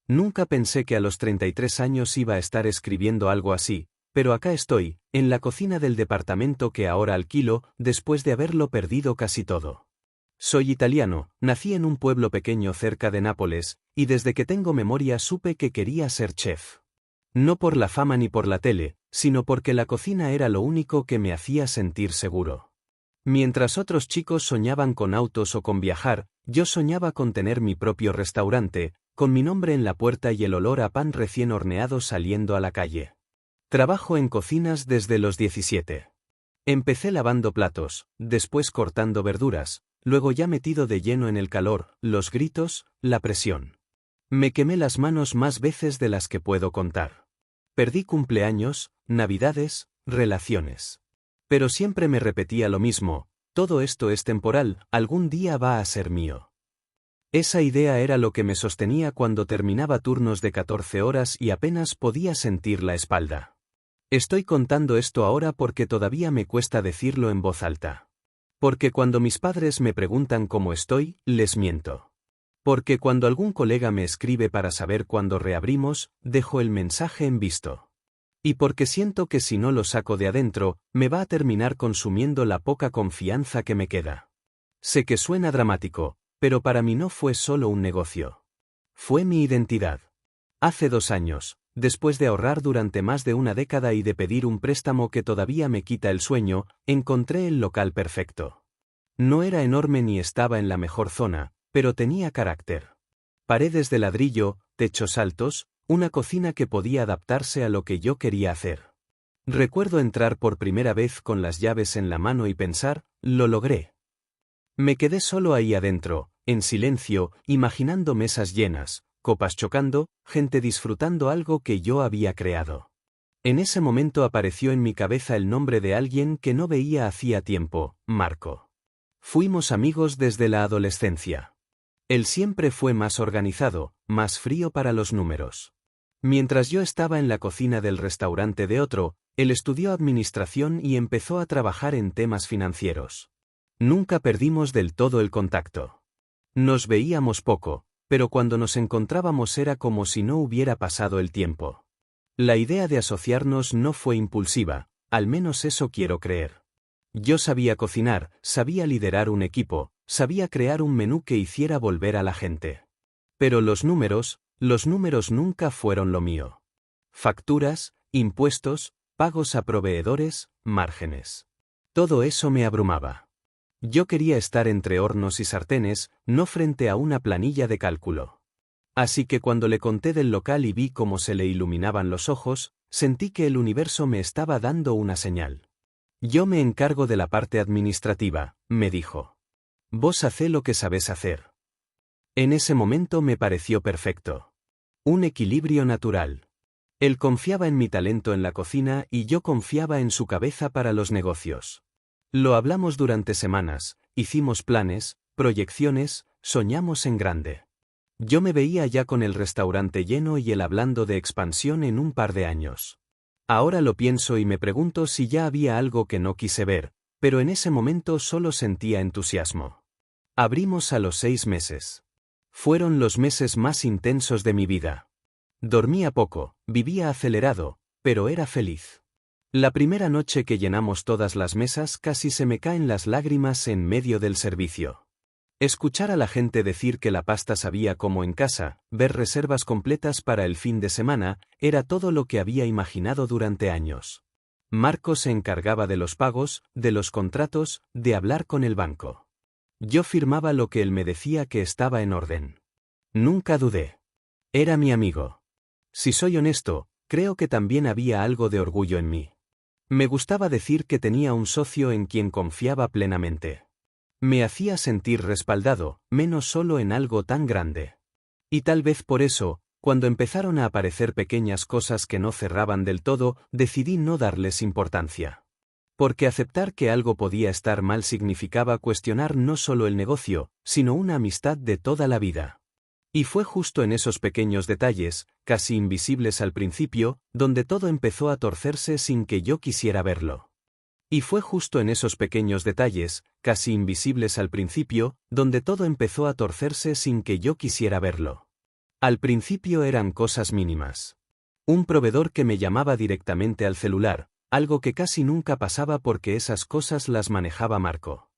Nunca pensé que a los 33 años iba a estar escribiendo algo así, pero acá estoy, en la cocina del departamento que ahora alquilo, después de haberlo perdido casi todo. Soy italiano, nací en un pueblo pequeño cerca de Nápoles, y desde que tengo memoria supe que quería ser chef. No por la fama ni por la tele, sino porque la cocina era lo único que me hacía sentir seguro. Mientras otros chicos soñaban con autos o con viajar, yo soñaba con tener mi propio restaurante, con mi nombre en la puerta y el olor a pan recién horneado saliendo a la calle. Trabajo en cocinas desde los 17. Empecé lavando platos, después cortando verduras, luego ya metido de lleno en el calor, los gritos, la presión. Me quemé las manos más veces de las que puedo contar. Perdí cumpleaños, navidades, relaciones. Pero siempre me repetía lo mismo: todo esto es temporal, algún día va a ser mío. Esa idea era lo que me sostenía cuando terminaba turnos de 14 horas y apenas podía sentir la espalda. Estoy contando esto ahora porque todavía me cuesta decirlo en voz alta. Porque cuando mis padres me preguntan cómo estoy, les miento. Porque cuando algún colega me escribe para saber cuándo reabrimos, dejo el mensaje en visto. Y porque siento que si no lo saco de adentro, me va a terminar consumiendo la poca confianza que me queda. Sé que suena dramático, pero para mí no fue solo un negocio. Fue mi identidad. Hace 2 años, después de ahorrar durante más de una década y de pedir un préstamo que todavía me quita el sueño, encontré el local perfecto. No era enorme ni estaba en la mejor zona, pero tenía carácter. Paredes de ladrillo, techos altos, una cocina que podía adaptarse a lo que yo quería hacer. Recuerdo entrar por primera vez con las llaves en la mano y pensar: lo logré. Me quedé solo ahí adentro, en silencio, imaginando mesas llenas, copas chocando, gente disfrutando algo que yo había creado. En ese momento apareció en mi cabeza el nombre de alguien que no veía hacía tiempo: Marco. Fuimos amigos desde la adolescencia. Él siempre fue más organizado, más frío para los números. Mientras yo estaba en la cocina del restaurante de otro, él estudió administración y empezó a trabajar en temas financieros. Nunca perdimos del todo el contacto. Nos veíamos poco, pero cuando nos encontrábamos era como si no hubiera pasado el tiempo. La idea de asociarnos no fue impulsiva, al menos eso quiero creer. Yo sabía cocinar, sabía liderar un equipo, sabía crear un menú que hiciera volver a la gente. Pero los números nunca fueron lo mío. Facturas, impuestos, pagos a proveedores, márgenes. Todo eso me abrumaba. Yo quería estar entre hornos y sartenes, no frente a una planilla de cálculo. Así que cuando le conté del local y vi cómo se le iluminaban los ojos, sentí que el universo me estaba dando una señal. Yo me encargo de la parte administrativa, me dijo. Vos hacé lo que sabés hacer. En ese momento me pareció perfecto. Un equilibrio natural. Él confiaba en mi talento en la cocina y yo confiaba en su cabeza para los negocios. Lo hablamos durante semanas, hicimos planes, proyecciones, soñamos en grande. Yo me veía ya con el restaurante lleno y él hablando de expansión en un par de años. Ahora lo pienso y me pregunto si ya había algo que no quise ver, pero en ese momento solo sentía entusiasmo. Abrimos a los 6 meses. Fueron los meses más intensos de mi vida. Dormía poco, vivía acelerado, pero era feliz. La primera noche que llenamos todas las mesas casi se me caen las lágrimas en medio del servicio. Escuchar a la gente decir que la pasta sabía como en casa, ver reservas completas para el fin de semana, era todo lo que había imaginado durante años. Marco se encargaba de los pagos, de los contratos, de hablar con el banco. Yo firmaba lo que él me decía que estaba en orden. Nunca dudé. Era mi amigo. Si soy honesto, creo que también había algo de orgullo en mí. Me gustaba decir que tenía un socio en quien confiaba plenamente. Me hacía sentir respaldado, menos solo en algo tan grande. Y tal vez por eso, cuando empezaron a aparecer pequeñas cosas que no cerraban del todo, decidí no darles importancia. Porque aceptar que algo podía estar mal significaba cuestionar no solo el negocio, sino una amistad de toda la vida. Y fue justo en esos pequeños detalles, casi invisibles al principio, donde todo empezó a torcerse sin que yo quisiera verlo. Y fue justo en esos pequeños detalles, casi invisibles al principio, donde todo empezó a torcerse sin que yo quisiera verlo. Al principio eran cosas mínimas. Un proveedor que me llamaba directamente al celular, algo que casi nunca pasaba porque esas cosas las manejaba Marco.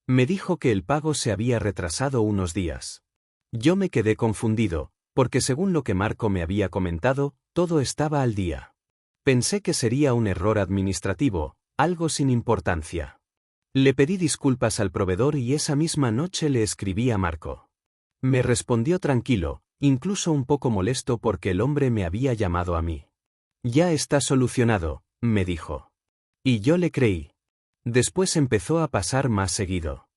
Me dijo que el pago se había retrasado unos días. Yo me quedé confundido, porque según lo que Marco me había comentado, todo estaba al día. Pensé que sería un error administrativo, algo sin importancia. Le pedí disculpas al proveedor y esa misma noche le escribí a Marco. Me respondió tranquilo, incluso un poco molesto porque el hombre me había llamado a mí. Ya está solucionado, me dijo. Y yo le creí. Después empezó a pasar más seguido.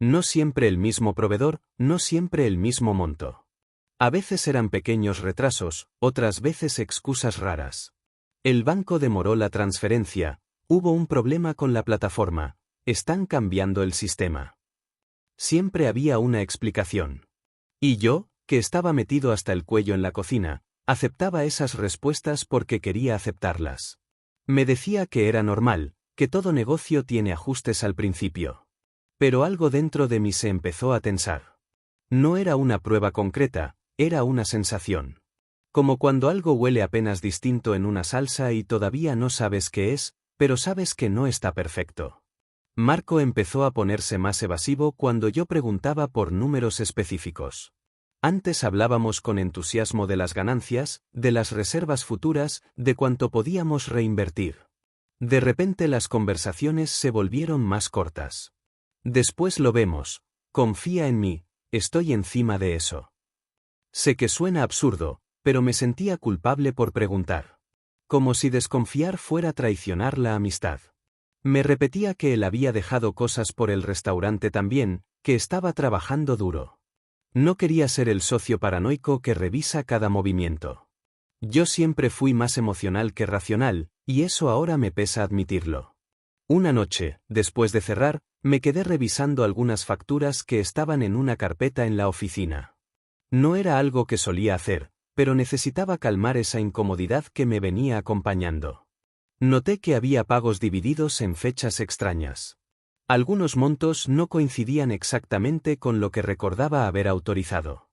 No siempre el mismo proveedor, no siempre el mismo monto. A veces eran pequeños retrasos, otras veces excusas raras. El banco demoró la transferencia, hubo un problema con la plataforma, están cambiando el sistema. Siempre había una explicación. Y yo, que estaba metido hasta el cuello en la cocina, aceptaba esas respuestas porque quería aceptarlas. Me decía que era normal, que todo negocio tiene ajustes al principio. Pero algo dentro de mí se empezó a tensar. No era una prueba concreta, era una sensación. Como cuando algo huele apenas distinto en una salsa y todavía no sabes qué es, pero sabes que no está perfecto. Marco empezó a ponerse más evasivo cuando yo preguntaba por números específicos. Antes hablábamos con entusiasmo de las ganancias, de las reservas futuras, de cuánto podíamos reinvertir. De repente las conversaciones se volvieron más cortas. Después lo vemos, confía en mí, estoy encima de eso. Sé que suena absurdo, pero me sentía culpable por preguntar. Como si desconfiar fuera traicionar la amistad. Me repetía que él había dejado cosas por el restaurante también, que estaba trabajando duro. No quería ser el socio paranoico que revisa cada movimiento. Yo siempre fui más emocional que racional, y eso ahora me pesa admitirlo. Una noche, después de cerrar, me quedé revisando algunas facturas que estaban en una carpeta en la oficina. No era algo que solía hacer, pero necesitaba calmar esa incomodidad que me venía acompañando. Noté que había pagos divididos en fechas extrañas. Algunos montos no coincidían exactamente con lo que recordaba haber autorizado.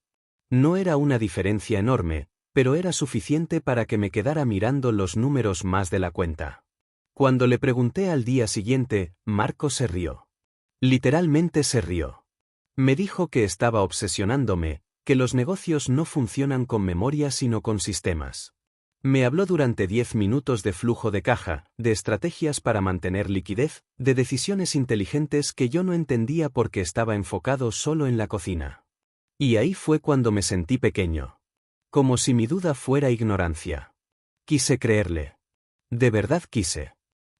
No era una diferencia enorme, pero era suficiente para que me quedara mirando los números más de la cuenta. Cuando le pregunté al día siguiente, Marco se rió. Literalmente se rió. Me dijo que estaba obsesionándome, que los negocios no funcionan con memoria sino con sistemas. Me habló durante 10 minutos de flujo de caja, de estrategias para mantener liquidez, de decisiones inteligentes que yo no entendía porque estaba enfocado solo en la cocina. Y ahí fue cuando me sentí pequeño. Como si mi duda fuera ignorancia. Quise creerle. De verdad quise.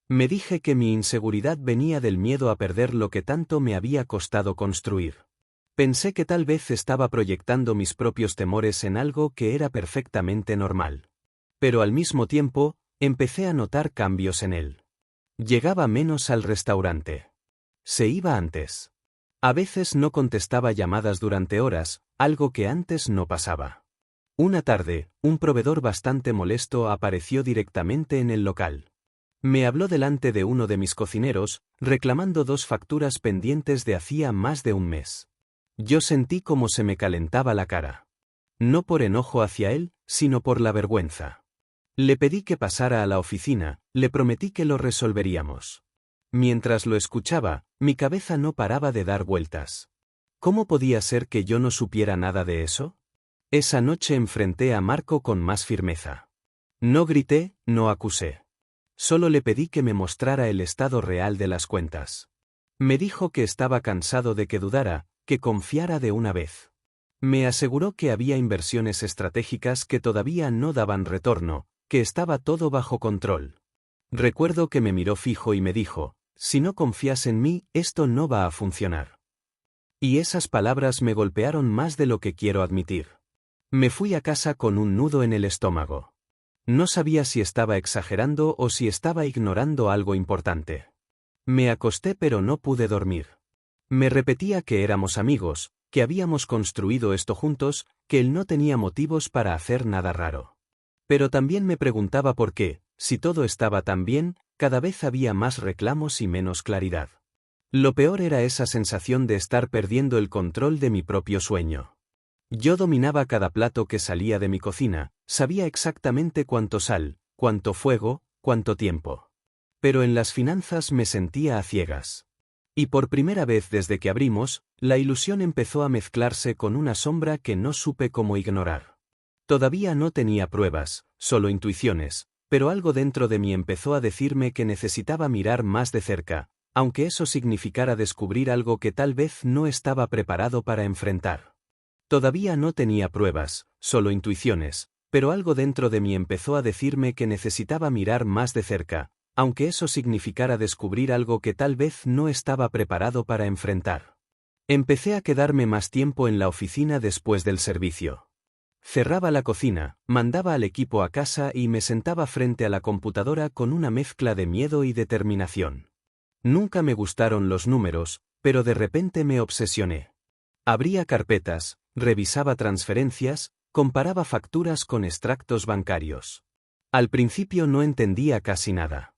Me dije que mi inseguridad venía del miedo a perder lo que tanto me había costado construir. Pensé que tal vez estaba proyectando mis propios temores en algo que era perfectamente normal. Pero al mismo tiempo, empecé a notar cambios en él. Llegaba menos al restaurante. Se iba antes. A veces no contestaba llamadas durante horas, algo que antes no pasaba. Una tarde, un proveedor bastante molesto apareció directamente en el local. Me habló delante de uno de mis cocineros, reclamando 2 facturas pendientes de hacía más de un mes. Yo sentí como se me calentaba la cara. No por enojo hacia él, sino por la vergüenza. Le pedí que pasara a la oficina, le prometí que lo resolveríamos. Mientras lo escuchaba, mi cabeza no paraba de dar vueltas. ¿Cómo podía ser que yo no supiera nada de eso? Esa noche enfrenté a Marco con más firmeza. No grité, no acusé. Solo le pedí que me mostrara el estado real de las cuentas. Me dijo que estaba cansado de que dudara, que confiara de una vez. Me aseguró que había inversiones estratégicas que todavía no daban retorno, que estaba todo bajo control. Recuerdo que me miró fijo y me dijo, si no confías en mí, esto no va a funcionar. Y esas palabras me golpearon más de lo que quiero admitir. Me fui a casa con un nudo en el estómago. No sabía si estaba exagerando o si estaba ignorando algo importante. Me acosté pero no pude dormir. Me repetía que éramos amigos, que habíamos construido esto juntos, que él no tenía motivos para hacer nada raro. Pero también me preguntaba por qué, si todo estaba tan bien, cada vez había más reclamos y menos claridad. Lo peor era esa sensación de estar perdiendo el control de mi propio sueño. Yo dominaba cada plato que salía de mi cocina, sabía exactamente cuánto sal, cuánto fuego, cuánto tiempo. Pero en las finanzas me sentía a ciegas. Y por primera vez desde que abrimos, la ilusión empezó a mezclarse con una sombra que no supe cómo ignorar. Todavía no tenía pruebas, solo intuiciones, pero algo dentro de mí empezó a decirme que necesitaba mirar más de cerca, aunque eso significara descubrir algo que tal vez no estaba preparado para enfrentar. Todavía no tenía pruebas, solo intuiciones, pero algo dentro de mí empezó a decirme que necesitaba mirar más de cerca, aunque eso significara descubrir algo que tal vez no estaba preparado para enfrentar. Empecé a quedarme más tiempo en la oficina después del servicio. Cerraba la cocina, mandaba al equipo a casa y me sentaba frente a la computadora con una mezcla de miedo y determinación. Nunca me gustaron los números, pero de repente me obsesioné. Abría carpetas, revisaba transferencias, comparaba facturas con extractos bancarios. Al principio no entendía casi nada.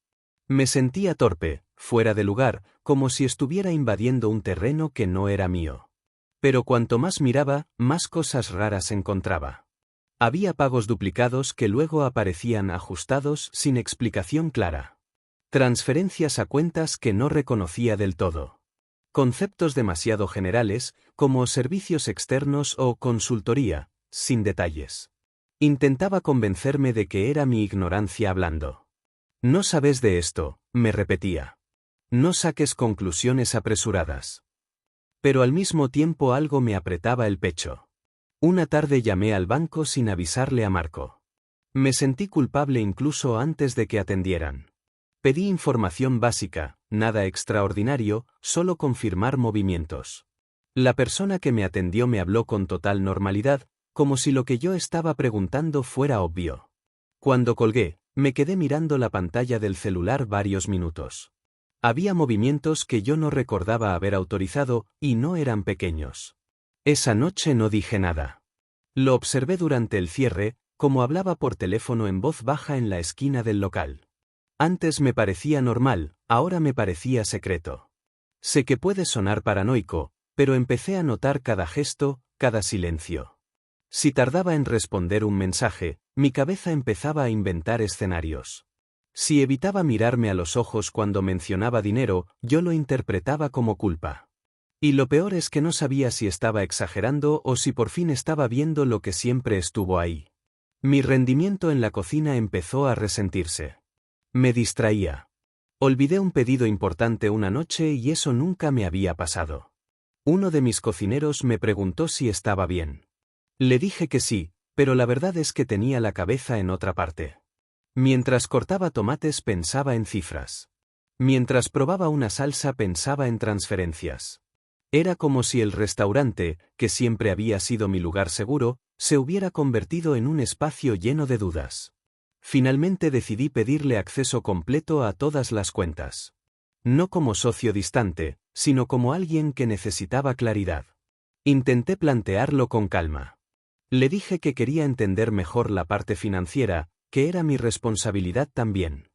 Me sentía torpe, fuera de lugar, como si estuviera invadiendo un terreno que no era mío. Pero cuanto más miraba, más cosas raras encontraba. Había pagos duplicados que luego aparecían ajustados sin explicación clara. Transferencias a cuentas que no reconocía del todo. Conceptos demasiado generales, como servicios externos o consultoría, sin detalles. Intentaba convencerme de que era mi ignorancia hablando. No sabes de esto, me repetía. No saques conclusiones apresuradas. Pero al mismo tiempo algo me apretaba el pecho. Una tarde llamé al banco sin avisarle a Marco. Me sentí culpable incluso antes de que atendieran. Pedí información básica, nada extraordinario, solo confirmar movimientos. La persona que me atendió me habló con total normalidad, como si lo que yo estaba preguntando fuera obvio. Cuando colgué, me quedé mirando la pantalla del celular varios minutos. Había movimientos que yo no recordaba haber autorizado, y no eran pequeños. Esa noche no dije nada. Lo observé durante el cierre, como hablaba por teléfono en voz baja en la esquina del local. Antes me parecía normal, ahora me parecía secreto. Sé que puede sonar paranoico, pero empecé a notar cada gesto, cada silencio. Si tardaba en responder un mensaje, mi cabeza empezaba a inventar escenarios. Si evitaba mirarme a los ojos cuando mencionaba dinero, yo lo interpretaba como culpa. Y lo peor es que no sabía si estaba exagerando o si por fin estaba viendo lo que siempre estuvo ahí. Mi rendimiento en la cocina empezó a resentirse. Me distraía. Olvidé un pedido importante una noche y eso nunca me había pasado. Uno de mis cocineros me preguntó si estaba bien. Le dije que sí, pero la verdad es que tenía la cabeza en otra parte. Mientras cortaba tomates pensaba en cifras. Mientras probaba una salsa pensaba en transferencias. Era como si el restaurante, que siempre había sido mi lugar seguro, se hubiera convertido en un espacio lleno de dudas. Finalmente decidí pedirle acceso completo a todas las cuentas. No como socio distante, sino como alguien que necesitaba claridad. Intenté plantearlo con calma. Le dije que quería entender mejor la parte financiera, que era mi responsabilidad también.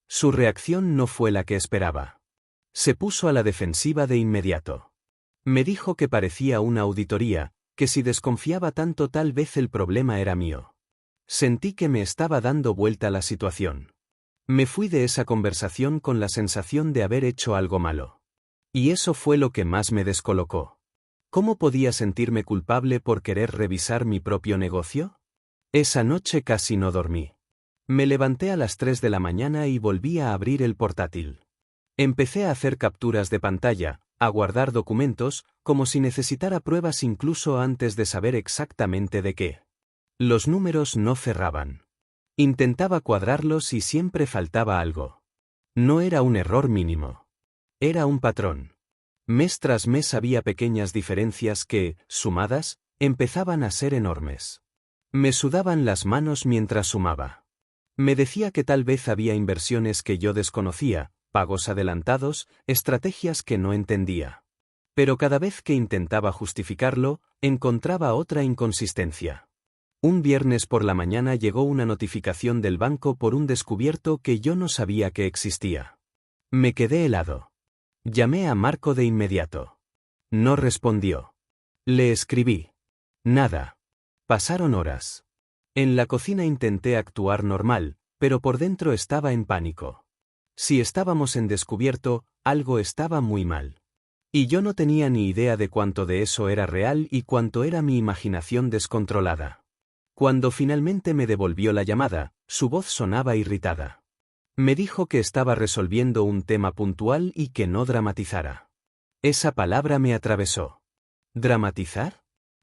Su reacción no fue la que esperaba. Se puso a la defensiva de inmediato. Me dijo que parecía una auditoría, que si desconfiaba tanto tal vez el problema era mío. Sentí que me estaba dando vuelta la situación. Me fui de esa conversación con la sensación de haber hecho algo malo. Y eso fue lo que más me descolocó. ¿Cómo podía sentirme culpable por querer revisar mi propio negocio? Esa noche casi no dormí. Me levanté a las 3 de la mañana y volví a abrir el portátil. Empecé a hacer capturas de pantalla, a guardar documentos, como si necesitara pruebas incluso antes de saber exactamente de qué. Los números no cerraban. Intentaba cuadrarlos y siempre faltaba algo. No era un error mínimo. Era un patrón. Mes tras mes había pequeñas diferencias que, sumadas, empezaban a ser enormes. Me sudaban las manos mientras sumaba. Me decía que tal vez había inversiones que yo desconocía, pagos adelantados, estrategias que no entendía. Pero cada vez que intentaba justificarlo, encontraba otra inconsistencia. Un viernes por la mañana llegó una notificación del banco por un descubierto que yo no sabía que existía. Me quedé helado. Llamé a Marco de inmediato. No respondió. Le escribí. Nada. Pasaron horas. En la cocina intenté actuar normal, pero por dentro estaba en pánico. Si estábamos en descubierto, algo estaba muy mal. Y yo no tenía ni idea de cuánto de eso era real y cuánto era mi imaginación descontrolada. Cuando finalmente me devolvió la llamada, su voz sonaba irritada. Me dijo que estaba resolviendo un tema puntual y que no dramatizara. Esa palabra me atravesó. ¿Dramatizar?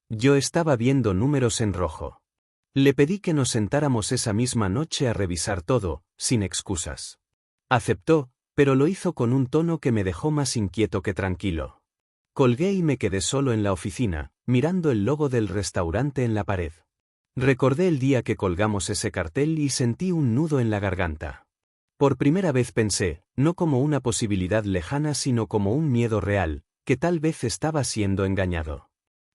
Yo estaba viendo números en rojo. Le pedí que nos sentáramos esa misma noche a revisar todo, sin excusas. Aceptó, pero lo hizo con un tono que me dejó más inquieto que tranquilo. Colgué y me quedé solo en la oficina, mirando el logo del restaurante en la pared. Recordé el día que colgamos ese cartel y sentí un nudo en la garganta. Por primera vez pensé, no como una posibilidad lejana sino como un miedo real, que tal vez estaba siendo engañado.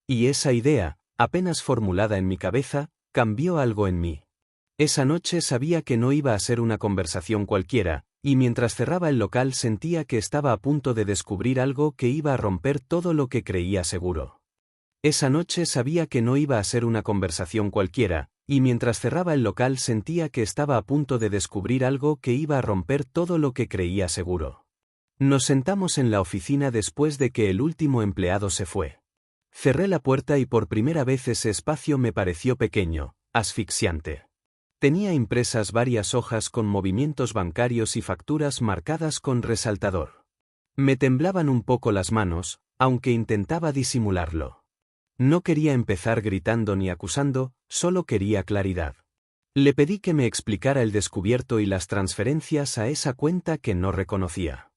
Y esa idea, apenas formulada en mi cabeza, cambió algo en mí. Esa noche sabía que no iba a ser una conversación cualquiera, y mientras cerraba el local sentía que estaba a punto de descubrir algo que iba a romper todo lo que creía seguro. Esa noche sabía que no iba a ser una conversación cualquiera, y mientras cerraba el local sentía que estaba a punto de descubrir algo que iba a romper todo lo que creía seguro. Nos sentamos en la oficina después de que el último empleado se fue. Cerré la puerta y por primera vez ese espacio me pareció pequeño, asfixiante. Tenía impresas varias hojas con movimientos bancarios y facturas marcadas con resaltador. Me temblaban un poco las manos, aunque intentaba disimularlo. No quería empezar gritando ni acusando, solo quería claridad. Le pedí que me explicara el descubierto y las transferencias a esa cuenta que no reconocía.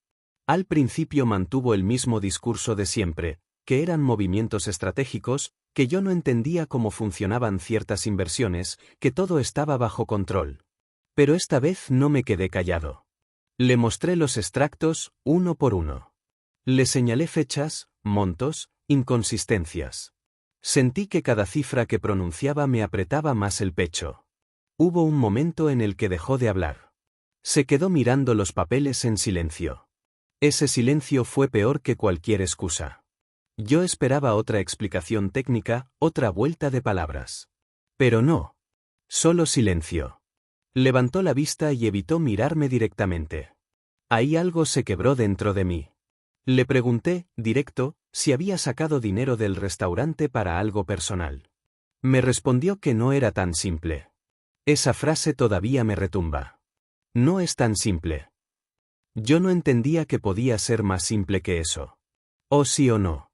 Al principio mantuvo el mismo discurso de siempre, que eran movimientos estratégicos, que yo no entendía cómo funcionaban ciertas inversiones, que todo estaba bajo control. Pero esta vez no me quedé callado. Le mostré los extractos, uno por uno. Le señalé fechas, montos, inconsistencias. Sentí que cada cifra que pronunciaba me apretaba más el pecho. Hubo un momento en el que dejó de hablar. Se quedó mirando los papeles en silencio. Ese silencio fue peor que cualquier excusa. Yo esperaba otra explicación técnica, otra vuelta de palabras. Pero no. Solo silencio. Levantó la vista y evitó mirarme directamente. Ahí algo se quebró dentro de mí. Le pregunté, directo, si había sacado dinero del restaurante para algo personal. Me respondió que no era tan simple. Esa frase todavía me retumba. No es tan simple. Yo no entendía que podía ser más simple que eso. O sí o no.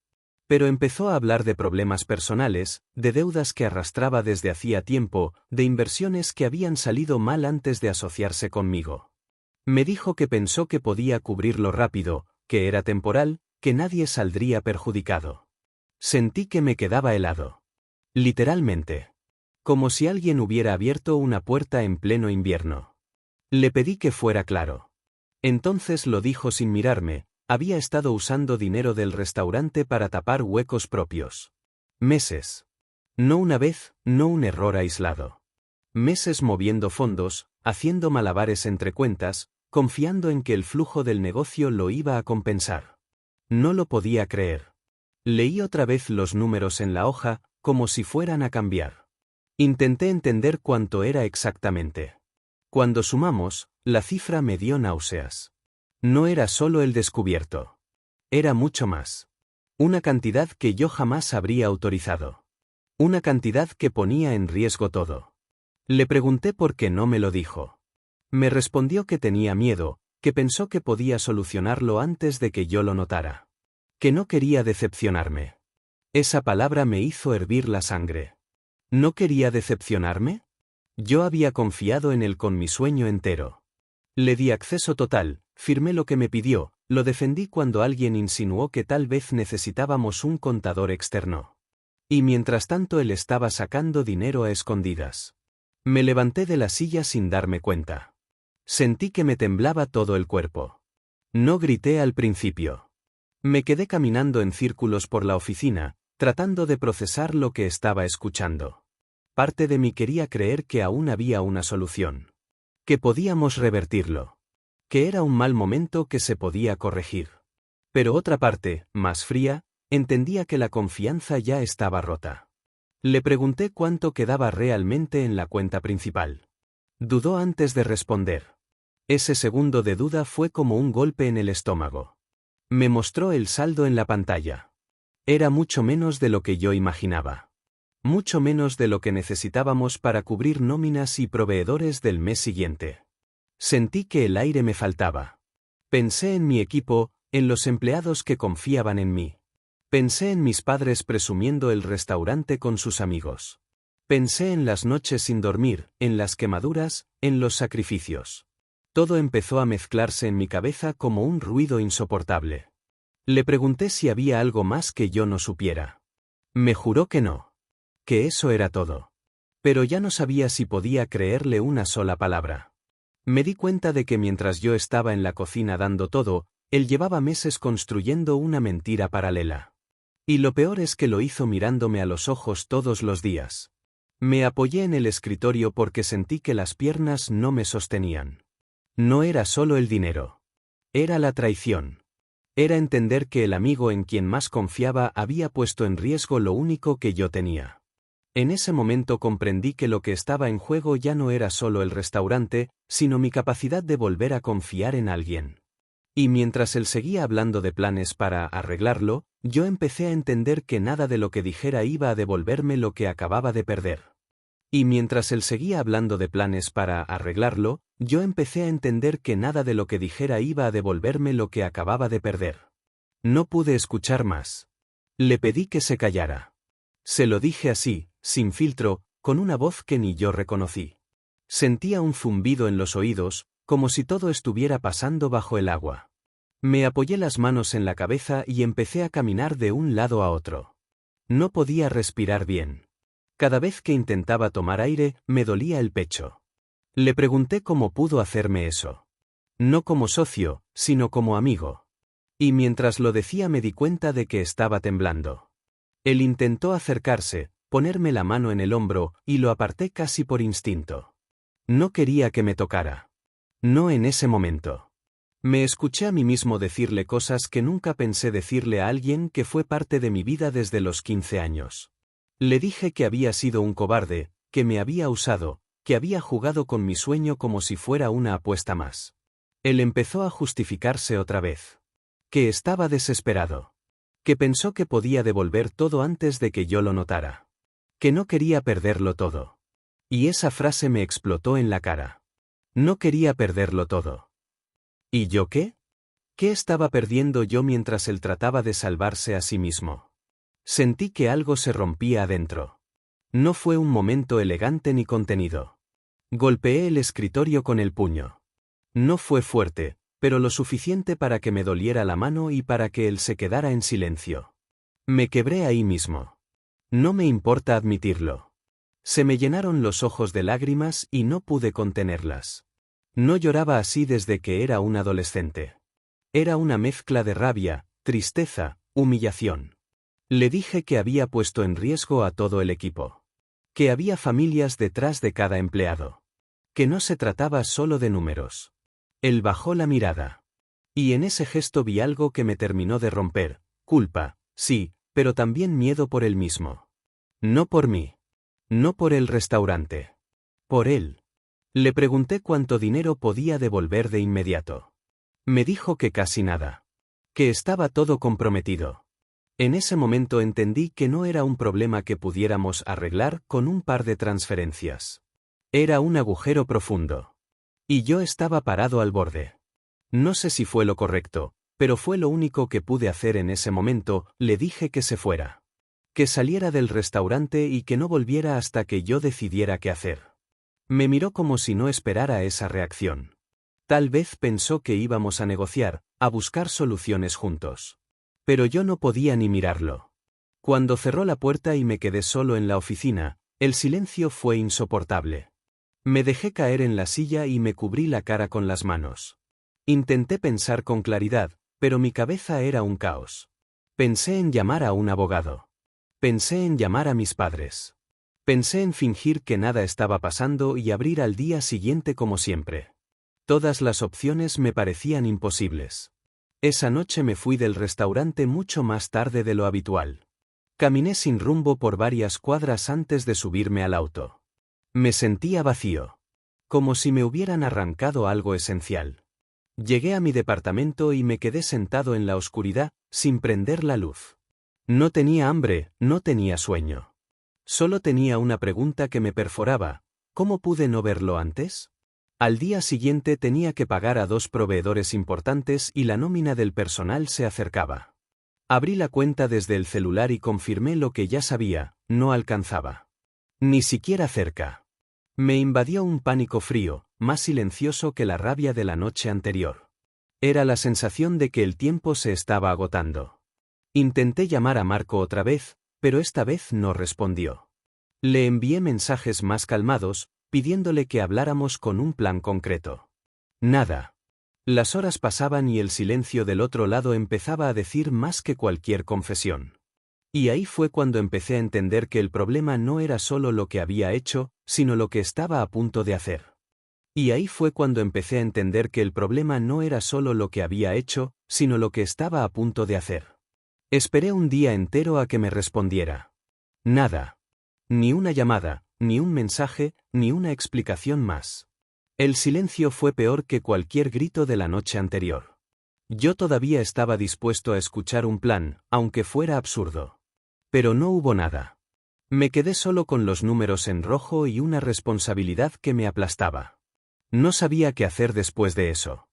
Pero empezó a hablar de problemas personales, de deudas que arrastraba desde hacía tiempo, de inversiones que habían salido mal antes de asociarse conmigo. Me dijo que pensó que podía cubrirlo rápido, que era temporal, que nadie saldría perjudicado. Sentí que me quedaba helado. Literalmente. Como si alguien hubiera abierto una puerta en pleno invierno. Le pedí que fuera claro. Entonces lo dijo sin mirarme. Había estado usando dinero del restaurante para tapar huecos propios. Meses. No una vez, no un error aislado. Meses moviendo fondos, haciendo malabares entre cuentas, confiando en que el flujo del negocio lo iba a compensar. No lo podía creer. Leí otra vez los números en la hoja, como si fueran a cambiar. Intenté entender cuánto era exactamente. Cuando sumamos, la cifra me dio náuseas. No era solo el descubierto. Era mucho más. Una cantidad que yo jamás habría autorizado. Una cantidad que ponía en riesgo todo. Le pregunté por qué no me lo dijo. Me respondió que tenía miedo, que pensó que podía solucionarlo antes de que yo lo notara. Que no quería decepcionarme. Esa palabra me hizo hervir la sangre. ¿No quería decepcionarme? Yo había confiado en él con mi sueño entero. Le di acceso total. Firmé lo que me pidió, lo defendí cuando alguien insinuó que tal vez necesitábamos un contador externo. Y mientras tanto él estaba sacando dinero a escondidas. Me levanté de la silla sin darme cuenta. Sentí que me temblaba todo el cuerpo. No grité al principio. Me quedé caminando en círculos por la oficina, tratando de procesar lo que estaba escuchando. Parte de mí quería creer que aún había una solución. Que podíamos revertirlo. Que era un mal momento que se podía corregir. Pero otra parte, más fría, entendía que la confianza ya estaba rota. Le pregunté cuánto quedaba realmente en la cuenta principal. Dudó antes de responder. Ese segundo de duda fue como un golpe en el estómago. Me mostró el saldo en la pantalla. Era mucho menos de lo que yo imaginaba. Mucho menos de lo que necesitábamos para cubrir nóminas y proveedores del mes siguiente. Sentí que el aire me faltaba. Pensé en mi equipo, en los empleados que confiaban en mí. Pensé en mis padres presumiendo el restaurante con sus amigos. Pensé en las noches sin dormir, en las quemaduras, en los sacrificios. Todo empezó a mezclarse en mi cabeza como un ruido insoportable. Le pregunté si había algo más que yo no supiera. Me juró que no. Que eso era todo. Pero ya no sabía si podía creerle una sola palabra. Me di cuenta de que mientras yo estaba en la cocina dando todo, él llevaba meses construyendo una mentira paralela. Y lo peor es que lo hizo mirándome a los ojos todos los días. Me apoyé en el escritorio porque sentí que las piernas no me sostenían. No era solo el dinero. Era la traición. Era entender que el amigo en quien más confiaba había puesto en riesgo lo único que yo tenía. En ese momento comprendí que lo que estaba en juego ya no era solo el restaurante, sino mi capacidad de volver a confiar en alguien. Y mientras él seguía hablando de planes para arreglarlo, yo empecé a entender que nada de lo que dijera iba a devolverme lo que acababa de perder. Y mientras él seguía hablando de planes para arreglarlo, yo empecé a entender que nada de lo que dijera iba a devolverme lo que acababa de perder. No pude escuchar más. Le pedí que se callara. Se lo dije así, sin filtro, con una voz que ni yo reconocí. Sentía un zumbido en los oídos, como si todo estuviera pasando bajo el agua. Me apoyé las manos en la cabeza y empecé a caminar de un lado a otro. No podía respirar bien. Cada vez que intentaba tomar aire, me dolía el pecho. Le pregunté cómo pudo hacerme eso. No como socio, sino como amigo. Y mientras lo decía me di cuenta de que estaba temblando. Él intentó acercarse, ponerme la mano en el hombro, y lo aparté casi por instinto. No quería que me tocara. No en ese momento. Me escuché a mí mismo decirle cosas que nunca pensé decirle a alguien que fue parte de mi vida desde los 15 años. Le dije que había sido un cobarde, que me había usado, que había jugado con mi sueño como si fuera una apuesta más. Él empezó a justificarse otra vez. Que estaba desesperado. Que pensó que podía devolver todo antes de que yo lo notara. Que no quería perderlo todo. Y esa frase me explotó en la cara. No quería perderlo todo. ¿Y yo qué? ¿Qué estaba perdiendo yo mientras él trataba de salvarse a sí mismo? Sentí que algo se rompía adentro. No fue un momento elegante ni contenido. Golpeé el escritorio con el puño. No fue fuerte, pero lo suficiente para que me doliera la mano y para que él se quedara en silencio. Me quebré ahí mismo. No me importa admitirlo. Se me llenaron los ojos de lágrimas y no pude contenerlas. No lloraba así desde que era un adolescente. Era una mezcla de rabia, tristeza, humillación. Le dije que había puesto en riesgo a todo el equipo. Que había familias detrás de cada empleado. Que no se trataba solo de números. Él bajó la mirada. Y en ese gesto vi algo que me terminó de romper. Culpa, sí, pero también miedo por él mismo. No por mí. No por el restaurante. Por él. Le pregunté cuánto dinero podía devolver de inmediato. Me dijo que casi nada. Que estaba todo comprometido. En ese momento entendí que no era un problema que pudiéramos arreglar con un par de transferencias. Era un agujero profundo. Y yo estaba parado al borde. No sé si fue lo correcto, pero fue lo único que pude hacer en ese momento. Le dije que se fuera. Que saliera del restaurante y que no volviera hasta que yo decidiera qué hacer. Me miró como si no esperara esa reacción. Tal vez pensó que íbamos a negociar, a buscar soluciones juntos. Pero yo no podía ni mirarlo. Cuando cerró la puerta y me quedé solo en la oficina, el silencio fue insoportable. Me dejé caer en la silla y me cubrí la cara con las manos. Intenté pensar con claridad, pero mi cabeza era un caos. Pensé en llamar a un abogado. Pensé en llamar a mis padres. Pensé en fingir que nada estaba pasando y abrir al día siguiente como siempre. Todas las opciones me parecían imposibles. Esa noche me fui del restaurante mucho más tarde de lo habitual. Caminé sin rumbo por varias cuadras antes de subirme al auto. Me sentía vacío. Como si me hubieran arrancado algo esencial. Llegué a mi departamento y me quedé sentado en la oscuridad, sin prender la luz. No tenía hambre, no tenía sueño. Solo tenía una pregunta que me perforaba: ¿cómo pude no verlo antes? Al día siguiente tenía que pagar a 2 proveedores importantes y la nómina del personal se acercaba. Abrí la cuenta desde el celular y confirmé lo que ya sabía: no alcanzaba. Ni siquiera cerca. Me invadió un pánico frío, más silencioso que la rabia de la noche anterior. Era la sensación de que el tiempo se estaba agotando. Intenté llamar a Marco otra vez, pero esta vez no respondió. Le envié mensajes más calmados, pidiéndole que habláramos con un plan concreto. Nada. Las horas pasaban y el silencio del otro lado empezaba a decir más que cualquier confesión. Y ahí fue cuando empecé a entender que el problema no era solo lo que había hecho, sino lo que estaba a punto de hacer. Y ahí fue cuando empecé a entender que el problema no era solo lo que había hecho, sino lo que estaba a punto de hacer. Esperé un día entero a que me respondiera. Nada. Ni una llamada, ni un mensaje, ni una explicación más. El silencio fue peor que cualquier grito de la noche anterior. Yo todavía estaba dispuesto a escuchar un plan, aunque fuera absurdo. Pero no hubo nada. Me quedé solo con los números en rojo y una responsabilidad que me aplastaba. No sabía qué hacer después de eso.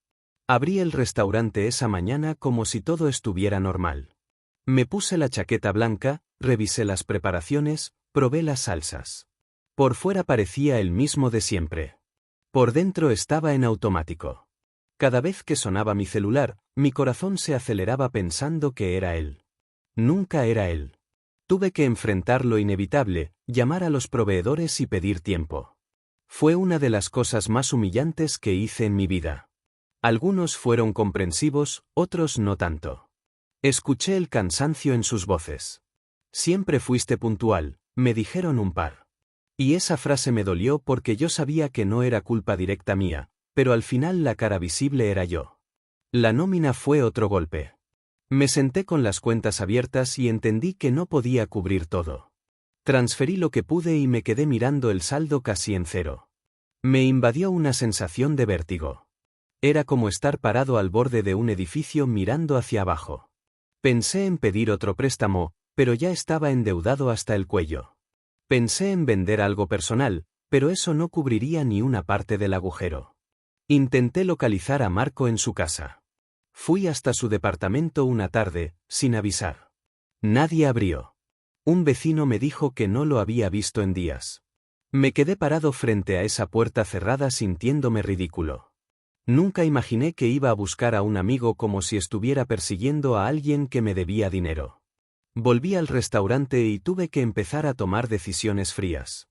Abrí el restaurante esa mañana como si todo estuviera normal. Me puse la chaqueta blanca, revisé las preparaciones, probé las salsas. Por fuera parecía el mismo de siempre. Por dentro estaba en automático. Cada vez que sonaba mi celular, mi corazón se aceleraba pensando que era él. Nunca era él. Tuve que enfrentar lo inevitable, llamar a los proveedores y pedir tiempo. Fue una de las cosas más humillantes que hice en mi vida. Algunos fueron comprensivos, otros no tanto. Escuché el cansancio en sus voces. Siempre fuiste puntual, me dijeron un par. Y esa frase me dolió porque yo sabía que no era culpa directa mía, pero al final la cara visible era yo. La nómina fue otro golpe. Me senté con las cuentas abiertas y entendí que no podía cubrir todo. Transferí lo que pude y me quedé mirando el saldo casi en cero. Me invadió una sensación de vértigo. Era como estar parado al borde de un edificio mirando hacia abajo. Pensé en pedir otro préstamo, pero ya estaba endeudado hasta el cuello. Pensé en vender algo personal, pero eso no cubriría ni una parte del agujero. Intenté localizar a Marco en su casa. Fui hasta su departamento una tarde, sin avisar. Nadie abrió. Un vecino me dijo que no lo había visto en días. Me quedé parado frente a esa puerta cerrada sintiéndome ridículo. Nunca imaginé que iba a buscar a un amigo como si estuviera persiguiendo a alguien que me debía dinero. Volví al restaurante y tuve que empezar a tomar decisiones frías.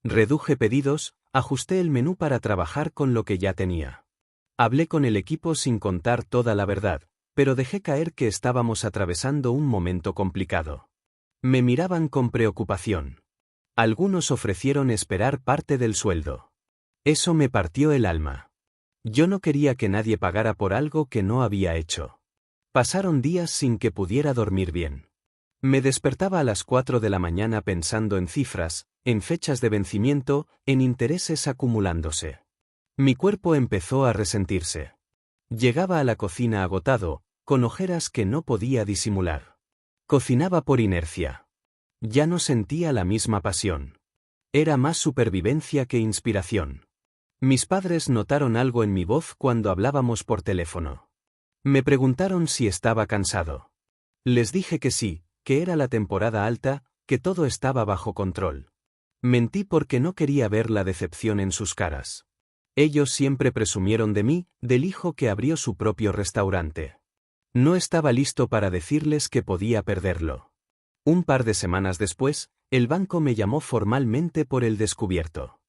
Reduje pedidos, ajusté el menú para trabajar con lo que ya tenía. Hablé con el equipo sin contar toda la verdad, pero dejé caer que estábamos atravesando un momento complicado. Me miraban con preocupación. Algunos ofrecieron esperar parte del sueldo. Eso me partió el alma. Yo no quería que nadie pagara por algo que no había hecho. Pasaron días sin que pudiera dormir bien. Me despertaba a las 4 de la mañana pensando en cifras, en fechas de vencimiento, en intereses acumulándose. Mi cuerpo empezó a resentirse. Llegaba a la cocina agotado, con ojeras que no podía disimular. Cocinaba por inercia. Ya no sentía la misma pasión. Era más supervivencia que inspiración. Mis padres notaron algo en mi voz cuando hablábamos por teléfono. Me preguntaron si estaba cansado. Les dije que sí, que era la temporada alta, que todo estaba bajo control. Mentí porque no quería ver la decepción en sus caras. Ellos siempre presumieron de mí, del hijo que abrió su propio restaurante. No estaba listo para decirles que podía perderlo. Un par de semanas después, el banco me llamó formalmente por el descubierto.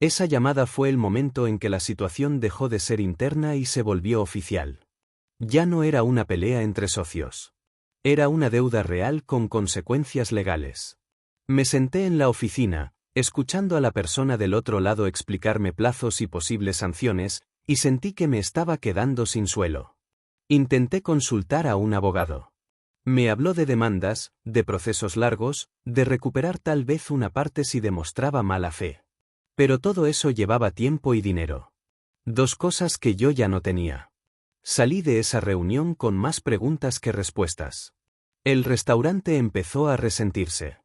Esa llamada fue el momento en que la situación dejó de ser interna y se volvió oficial. Ya no era una pelea entre socios. Era una deuda real con consecuencias legales. Me senté en la oficina, escuchando a la persona del otro lado explicarme plazos y posibles sanciones, y sentí que me estaba quedando sin suelo. Intenté consultar a un abogado. Me habló de demandas, de procesos largos, de recuperar tal vez una parte si demostraba mala fe. Pero todo eso llevaba tiempo y dinero. Dos cosas que yo ya no tenía. Salí de esa reunión con más preguntas que respuestas. El restaurante empezó a resentirse.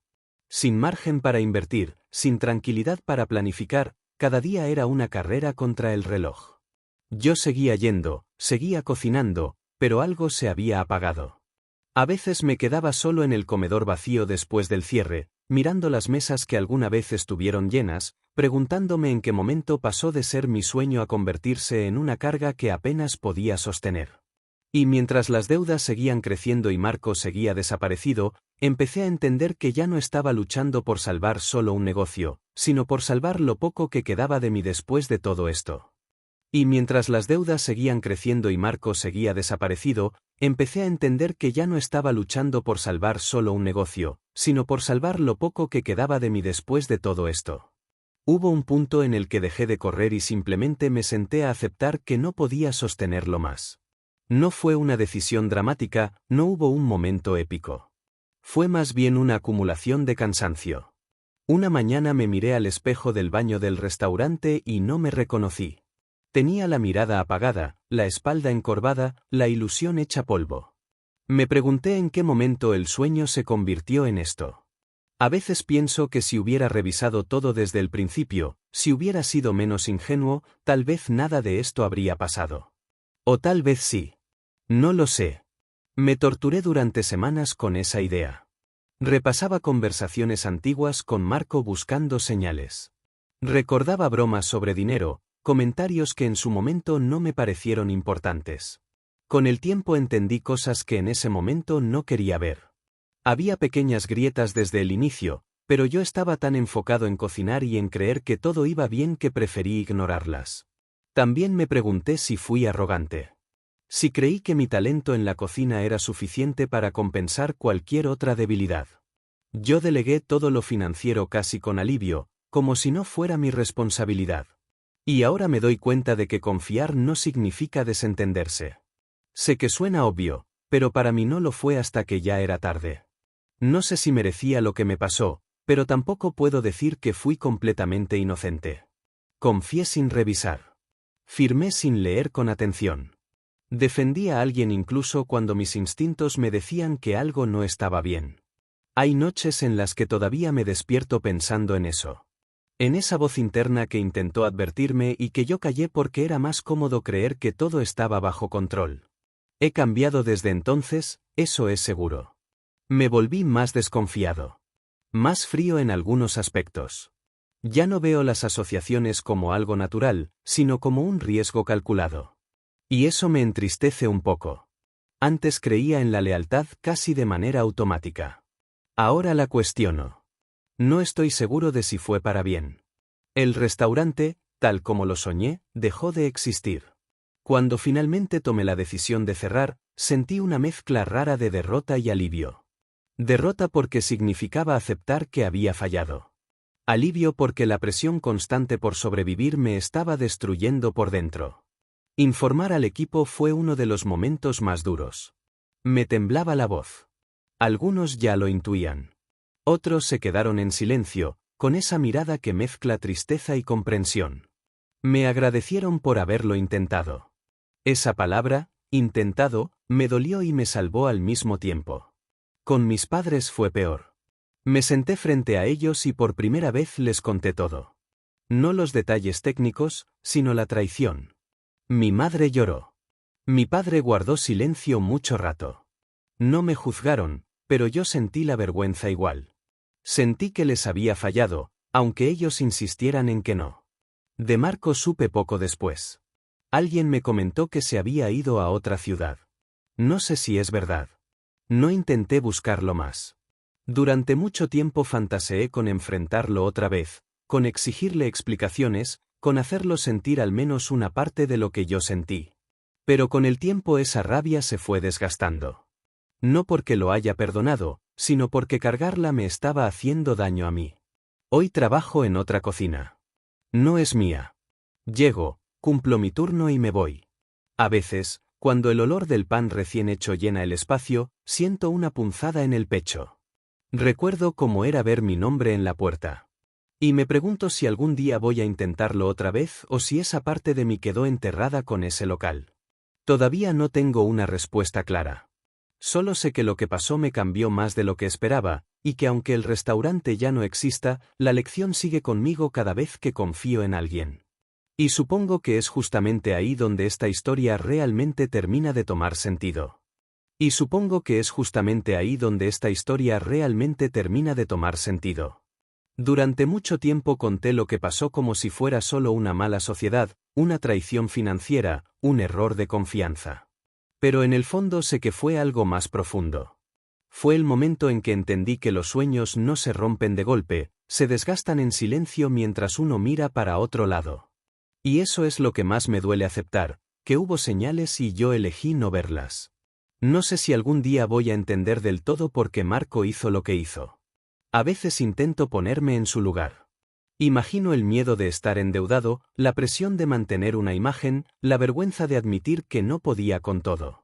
Sin margen para invertir, sin tranquilidad para planificar, cada día era una carrera contra el reloj. Yo seguía yendo, seguía cocinando, pero algo se había apagado. A veces me quedaba solo en el comedor vacío después del cierre, mirando las mesas que alguna vez estuvieron llenas, preguntándome en qué momento pasó de ser mi sueño a convertirse en una carga que apenas podía sostener. Y mientras las deudas seguían creciendo y Marco seguía desaparecido, empecé a entender que ya no estaba luchando por salvar solo un negocio, sino por salvar lo poco que quedaba de mí después de todo esto. Y mientras las deudas seguían creciendo y Marco seguía desaparecido, empecé a entender que ya no estaba luchando por salvar solo un negocio, sino por salvar lo poco que quedaba de mí después de todo esto. Hubo un punto en el que dejé de correr y simplemente me senté a aceptar que no podía sostenerlo más. No fue una decisión dramática, no hubo un momento épico. Fue más bien una acumulación de cansancio. Una mañana me miré al espejo del baño del restaurante y no me reconocí. Tenía la mirada apagada, la espalda encorvada, la ilusión hecha polvo. Me pregunté en qué momento el sueño se convirtió en esto. A veces pienso que si hubiera revisado todo desde el principio, si hubiera sido menos ingenuo, tal vez nada de esto habría pasado. O tal vez sí. No lo sé. Me torturé durante semanas con esa idea. Repasaba conversaciones antiguas con Marco buscando señales. Recordaba bromas sobre dinero, comentarios que en su momento no me parecieron importantes. Con el tiempo entendí cosas que en ese momento no quería ver. Había pequeñas grietas desde el inicio, pero yo estaba tan enfocado en cocinar y en creer que todo iba bien que preferí ignorarlas. También me pregunté si fui arrogante. Si creí que mi talento en la cocina era suficiente para compensar cualquier otra debilidad. Yo delegué todo lo financiero casi con alivio, como si no fuera mi responsabilidad. Y ahora me doy cuenta de que confiar no significa desentenderse. Sé que suena obvio, pero para mí no lo fue hasta que ya era tarde. No sé si merecía lo que me pasó, pero tampoco puedo decir que fui completamente inocente. Confié sin revisar. Firmé sin leer con atención. Defendí a alguien incluso cuando mis instintos me decían que algo no estaba bien. Hay noches en las que todavía me despierto pensando en eso. En esa voz interna que intentó advertirme y que yo callé porque era más cómodo creer que todo estaba bajo control. He cambiado desde entonces, eso es seguro. Me volví más desconfiado. Más frío en algunos aspectos. Ya no veo las asociaciones como algo natural, sino como un riesgo calculado. Y eso me entristece un poco. Antes creía en la lealtad casi de manera automática. Ahora la cuestiono. No estoy seguro de si fue para bien. El restaurante, tal como lo soñé, dejó de existir. Cuando finalmente tomé la decisión de cerrar, sentí una mezcla rara de derrota y alivio. Derrota porque significaba aceptar que había fallado. Alivio porque la presión constante por sobrevivir me estaba destruyendo por dentro. Informar al equipo fue uno de los momentos más duros. Me temblaba la voz. Algunos ya lo intuían. Otros se quedaron en silencio, con esa mirada que mezcla tristeza y comprensión. Me agradecieron por haberlo intentado. Esa palabra, intentado, me dolió y me salvó al mismo tiempo. Con mis padres fue peor. Me senté frente a ellos y por primera vez les conté todo. No los detalles técnicos, sino la traición. Mi madre lloró. Mi padre guardó silencio mucho rato. No me juzgaron, pero yo sentí la vergüenza igual. Sentí que les había fallado, aunque ellos insistieran en que no. De Marco supe poco después. Alguien me comentó que se había ido a otra ciudad. No sé si es verdad. No intenté buscarlo más. Durante mucho tiempo fantaseé con enfrentarlo otra vez, con exigirle explicaciones, con hacerlo sentir al menos una parte de lo que yo sentí. Pero con el tiempo esa rabia se fue desgastando. No porque lo haya perdonado, sino porque cargarla me estaba haciendo daño a mí. Hoy trabajo en otra cocina. No es mía. Llego, cumplo mi turno y me voy. A veces, Cuando el olor del pan recién hecho llena el espacio, siento una punzada en el pecho. Recuerdo cómo era ver mi nombre en la puerta. Y me pregunto si algún día voy a intentarlo otra vez o si esa parte de mí quedó enterrada con ese local. Todavía no tengo una respuesta clara. Solo sé que lo que pasó me cambió más de lo que esperaba, y que aunque el restaurante ya no exista, la lección sigue conmigo cada vez que confío en alguien. Y supongo que es justamente ahí donde esta historia realmente termina de tomar sentido. Y supongo que es justamente ahí donde esta historia realmente termina de tomar sentido. Durante mucho tiempo conté lo que pasó como si fuera solo una mala sociedad, una traición financiera, un error de confianza. Pero en el fondo sé que fue algo más profundo. Fue el momento en que entendí que los sueños no se rompen de golpe, se desgastan en silencio mientras uno mira para otro lado. Y eso es lo que más me duele aceptar, que hubo señales y yo elegí no verlas. No sé si algún día voy a entender del todo por qué Marco hizo lo que hizo. A veces intento ponerme en su lugar. Imagino el miedo de estar endeudado, la presión de mantener una imagen, la vergüenza de admitir que no podía con todo.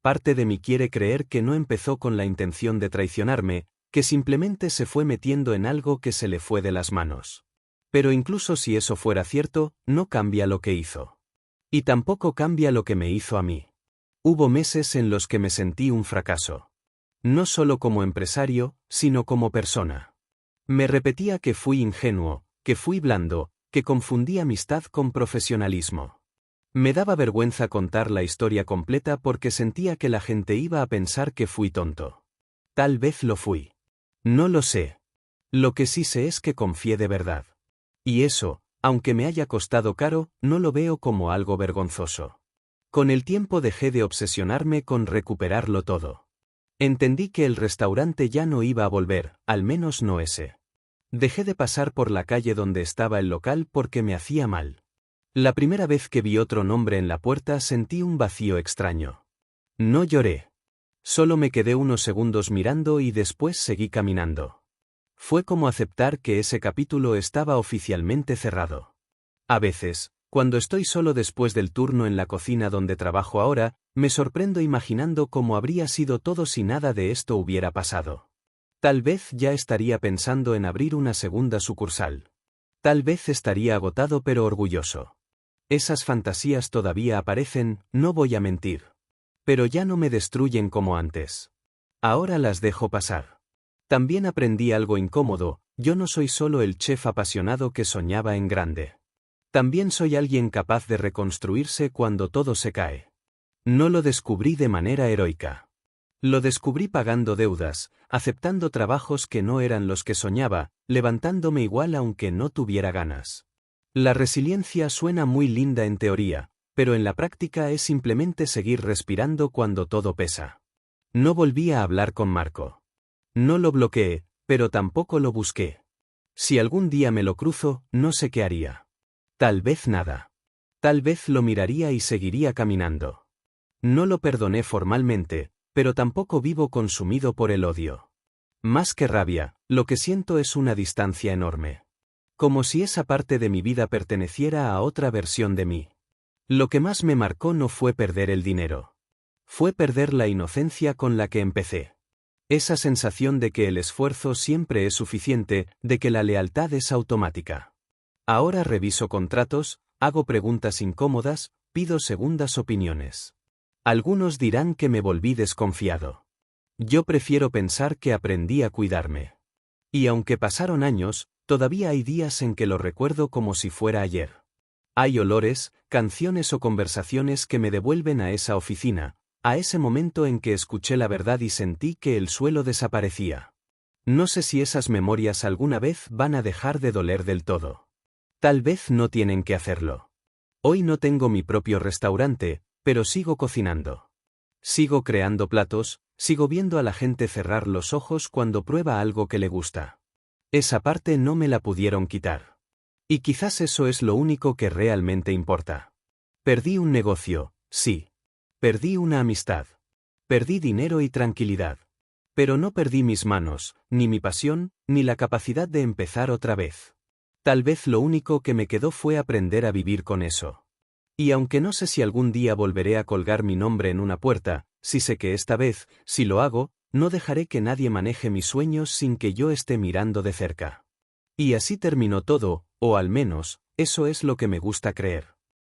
Parte de mí quiere creer que no empezó con la intención de traicionarme, que simplemente se fue metiendo en algo que se le fue de las manos. Pero incluso si eso fuera cierto, no cambia lo que hizo. Y tampoco cambia lo que me hizo a mí. Hubo meses en los que me sentí un fracaso. No solo como empresario, sino como persona. Me repetía que fui ingenuo, que fui blando, que confundí amistad con profesionalismo. Me daba vergüenza contar la historia completa porque sentía que la gente iba a pensar que fui tonto. Tal vez lo fui. No lo sé. Lo que sí sé es que confié de verdad. Y eso, aunque me haya costado caro, no lo veo como algo vergonzoso. Con el tiempo dejé de obsesionarme con recuperarlo todo. Entendí que el restaurante ya no iba a volver, al menos no ese. Dejé de pasar por la calle donde estaba el local porque me hacía mal. La primera vez que vi otro nombre en la puerta sentí un vacío extraño. No lloré. Solo me quedé unos segundos mirando y después seguí caminando. Fue como aceptar que ese capítulo estaba oficialmente cerrado. A veces, cuando estoy solo después del turno en la cocina donde trabajo ahora, me sorprendo imaginando cómo habría sido todo si nada de esto hubiera pasado. Tal vez ya estaría pensando en abrir una segunda sucursal. Tal vez estaría agotado pero orgulloso. Esas fantasías todavía aparecen, no voy a mentir. Pero ya no me destruyen como antes. Ahora las dejo pasar. También aprendí algo incómodo, yo no soy solo el chef apasionado que soñaba en grande. También soy alguien capaz de reconstruirse cuando todo se cae. No lo descubrí de manera heroica. Lo descubrí pagando deudas, aceptando trabajos que no eran los que soñaba, levantándome igual aunque no tuviera ganas. La resiliencia suena muy linda en teoría, pero en la práctica es simplemente seguir respirando cuando todo pesa. No volví a hablar con Marco. No lo bloqueé, pero tampoco lo busqué. Si algún día me lo cruzo, no sé qué haría. Tal vez nada. Tal vez lo miraría y seguiría caminando. No lo perdoné formalmente, pero tampoco vivo consumido por el odio. Más que rabia, lo que siento es una distancia enorme. Como si esa parte de mi vida perteneciera a otra versión de mí. Lo que más me marcó no fue perder el dinero. Fue perder la inocencia con la que empecé. Esa sensación de que el esfuerzo siempre es suficiente, de que la lealtad es automática. Ahora reviso contratos, hago preguntas incómodas, pido segundas opiniones. Algunos dirán que me volví desconfiado. Yo prefiero pensar que aprendí a cuidarme. Y aunque pasaron años, todavía hay días en que lo recuerdo como si fuera ayer. Hay olores, canciones o conversaciones que me devuelven a esa oficina, a ese momento en que escuché la verdad y sentí que el suelo desaparecía. No sé si esas memorias alguna vez van a dejar de doler del todo. Tal vez no tienen que hacerlo. Hoy no tengo mi propio restaurante, pero sigo cocinando. Sigo creando platos, sigo viendo a la gente cerrar los ojos cuando prueba algo que le gusta. Esa parte no me la pudieron quitar. Y quizás eso es lo único que realmente importa. Perdí un negocio, sí. Perdí una amistad. Perdí dinero y tranquilidad. Pero no perdí mis manos, ni mi pasión, ni la capacidad de empezar otra vez. Tal vez lo único que me quedó fue aprender a vivir con eso. Y aunque no sé si algún día volveré a colgar mi nombre en una puerta, sí sé que esta vez, si lo hago, no dejaré que nadie maneje mis sueños sin que yo esté mirando de cerca. Y así terminó todo, o al menos, eso es lo que me gusta creer.